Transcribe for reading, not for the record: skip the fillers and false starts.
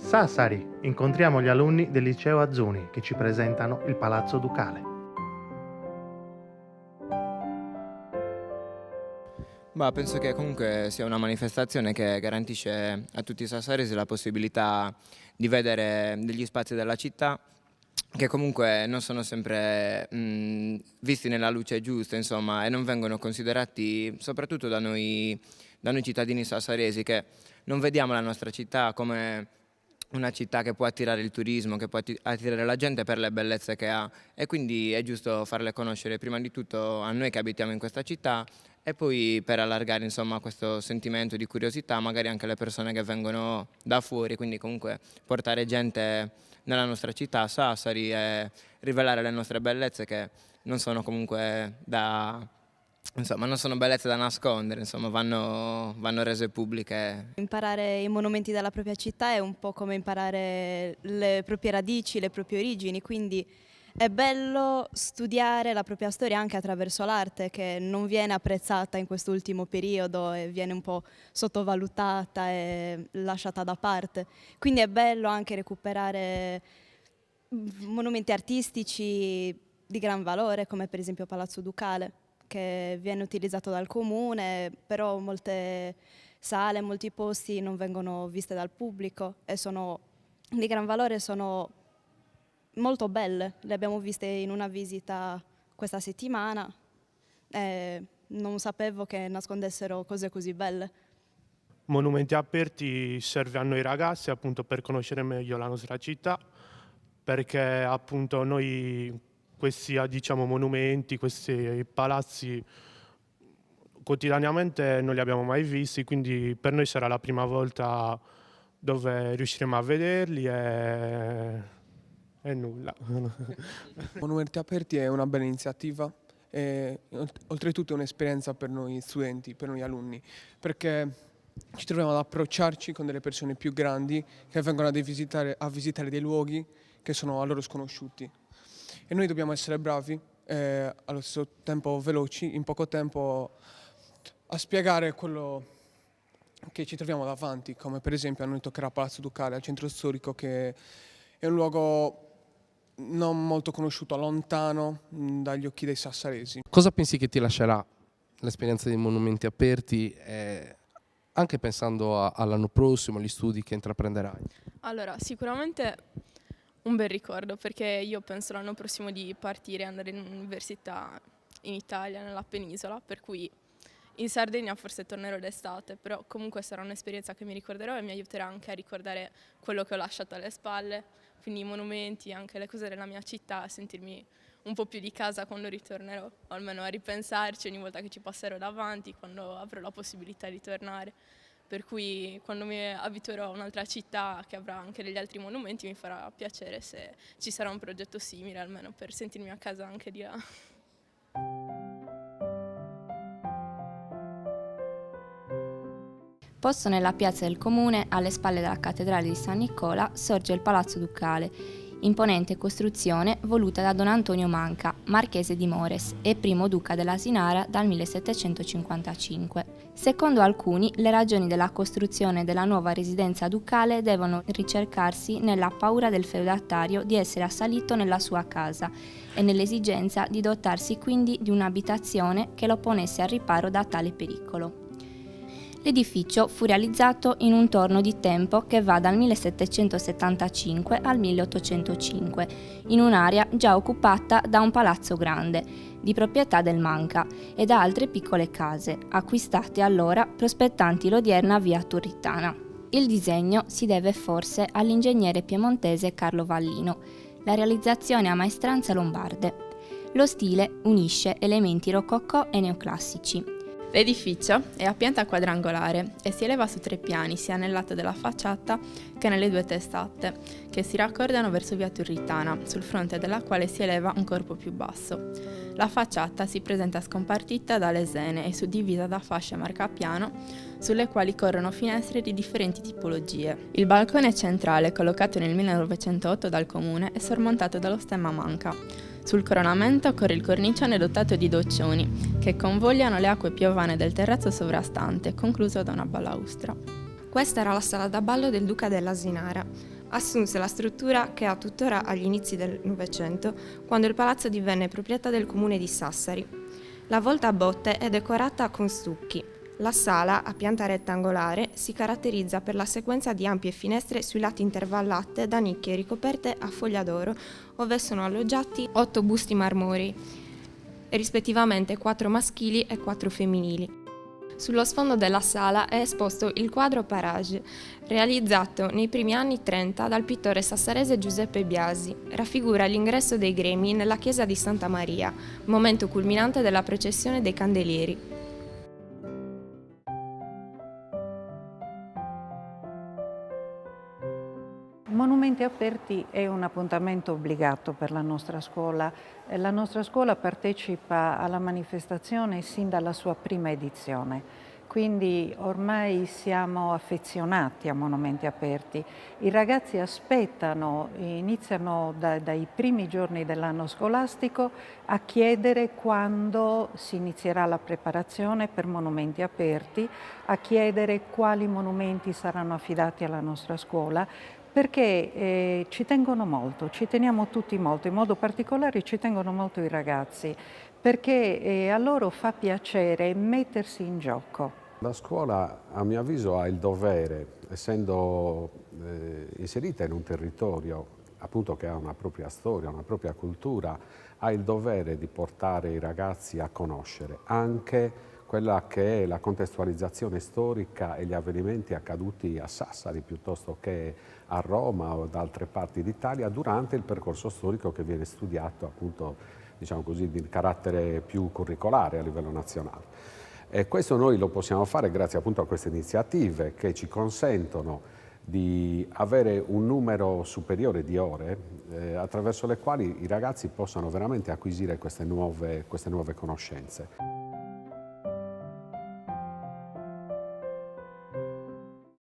Sassari, incontriamo gli alunni del liceo Azzuni che ci presentano il Palazzo Ducale. Penso che comunque sia una manifestazione che garantisce a tutti i sassaresi la possibilità di vedere degli spazi della città che comunque non sono sempre visti nella luce giusta, insomma, e non vengono considerati soprattutto da noi cittadini sassaresi, che non vediamo la nostra città come una città che può attirare il turismo, che può attirare la gente per le bellezze che ha, e quindi è giusto farle conoscere prima di tutto a noi che abitiamo in questa città e poi per allargare, insomma, questo sentimento di curiosità magari anche alle persone che vengono da fuori, quindi comunque portare gente nella nostra città, Sassari, e rivelare le nostre bellezze che non sono comunque non sono bellezze da nascondere, insomma, vanno rese pubbliche. Imparare i monumenti della propria città è un po' come imparare le proprie radici, le proprie origini, quindi è bello studiare la propria storia anche attraverso l'arte, che non viene apprezzata in quest'ultimo periodo e viene un po' sottovalutata e lasciata da parte. Quindi è bello anche recuperare monumenti artistici di gran valore, come per esempio Palazzo Ducale, che viene utilizzato dal comune, però molte sale, molti posti non vengono viste dal pubblico e sono di gran valore, sono molto belle. Le abbiamo viste in una visita questa settimana e non sapevo che nascondessero cose così belle. Monumenti aperti serve a noi ragazzi appunto per conoscere meglio la nostra città, perché appunto noi questi monumenti, questi palazzi quotidianamente non li abbiamo mai visti, quindi per noi sarà la prima volta dove riusciremo a vederli e nulla. Monumenti aperti è una bella iniziativa e oltretutto è un'esperienza per noi studenti, per noi alunni, perché ci troviamo ad approcciarci con delle persone più grandi che vengono a visitare dei luoghi che sono a loro sconosciuti. E noi dobbiamo essere bravi e allo stesso tempo veloci, in poco tempo, a spiegare quello che ci troviamo davanti, come per esempio a noi toccherà Palazzo Ducale, al centro storico, che è un luogo non molto conosciuto, lontano dagli occhi dei sassaresi. Cosa pensi che ti lascerà l'esperienza dei monumenti aperti, anche pensando all'anno prossimo, agli studi che intraprenderai? Allora, sicuramente un bel ricordo, perché io penso l'anno prossimo di partire e andare in università in Italia, nella penisola, per cui in Sardegna forse tornerò d'estate, però comunque sarà un'esperienza che mi ricorderò e mi aiuterà anche a ricordare quello che ho lasciato alle spalle, quindi i monumenti, anche le cose della mia città, a sentirmi un po' più di casa quando ritornerò, o almeno a ripensarci ogni volta che ci passerò davanti, quando avrò la possibilità di tornare. Per cui quando mi abituerò a un'altra città che avrà anche degli altri monumenti mi farà piacere se ci sarà un progetto simile, almeno per sentirmi a casa anche di là. Posto nella piazza del comune, alle spalle della cattedrale di San Nicola, sorge il Palazzo Ducale, imponente costruzione voluta da Don Antonio Manca, marchese di Mores e primo duca dell'Asinara dal 1755. Secondo alcuni, le ragioni della costruzione della nuova residenza ducale devono ricercarsi nella paura del feudatario di essere assalito nella sua casa e nell'esigenza di dotarsi quindi di un'abitazione che lo ponesse al riparo da tale pericolo. L'edificio fu realizzato in un torno di tempo che va dal 1775 al 1805, in un'area già occupata da un palazzo grande, di proprietà del Manca, e da altre piccole case, acquistate allora prospettanti l'odierna via Turritana. Il disegno si deve forse all'ingegnere piemontese Carlo Vallino, la realizzazione a maestranza lombarde. Lo stile unisce elementi rococò e neoclassici. L'edificio è a pianta quadrangolare e si eleva su 3 piani, sia nel lato della facciata che nelle 2 testate, che si raccordano verso via Turritana, sul fronte della quale si eleva un corpo più basso. La facciata si presenta scompartita da lesene e suddivisa da fasce marcapiano, sulle quali corrono finestre di differenti tipologie. Il balcone centrale, collocato nel 1908 dal comune, è sormontato dallo stemma Manca. Sul coronamento corre il cornicione dotato di doccioni, che convogliano le acque piovane del terrazzo sovrastante, concluso da una balaustra. Questa era la sala da ballo del duca dell'Asinara. assunse la struttura che ha tuttora agli inizi del Novecento, quando il palazzo divenne proprietà del comune di Sassari. La volta a botte è decorata con stucchi. La sala, a pianta rettangolare, si caratterizza per la sequenza di ampie finestre sui lati intervallate da nicchie ricoperte a foglia d'oro, ove sono alloggiati 8 busti marmorei, rispettivamente 4 maschili e 4 femminili. Sullo sfondo della sala è esposto il quadro Parage, realizzato nei primi anni 30 dal pittore sassarese Giuseppe Biasi. Raffigura l'ingresso dei gremi nella chiesa di Santa Maria, momento culminante della processione dei Candelieri. Monumenti Aperti è un appuntamento obbligato per la nostra scuola. La nostra scuola partecipa alla manifestazione sin dalla sua prima edizione, quindi ormai siamo affezionati a Monumenti Aperti. I ragazzi aspettano, iniziano dai primi giorni dell'anno scolastico a chiedere quando si inizierà la preparazione per Monumenti Aperti, a chiedere quali monumenti saranno affidati alla nostra scuola, perché ci tengono molto, ci teniamo tutti molto, in modo particolare ci tengono molto i ragazzi, perché a loro fa piacere mettersi in gioco. La scuola, a mio avviso, ha il dovere, essendo inserita in un territorio appunto che ha una propria storia, una propria cultura, ha il dovere di portare i ragazzi a conoscere anche quella che è la contestualizzazione storica e gli avvenimenti accaduti a Sassari piuttosto che a Roma o da altre parti d'Italia durante il percorso storico che viene studiato appunto, diciamo così, di carattere più curricolare a livello nazionale. E questo noi lo possiamo fare grazie appunto a queste iniziative che ci consentono di avere un numero superiore di ore attraverso le quali i ragazzi possano veramente acquisire queste nuove conoscenze.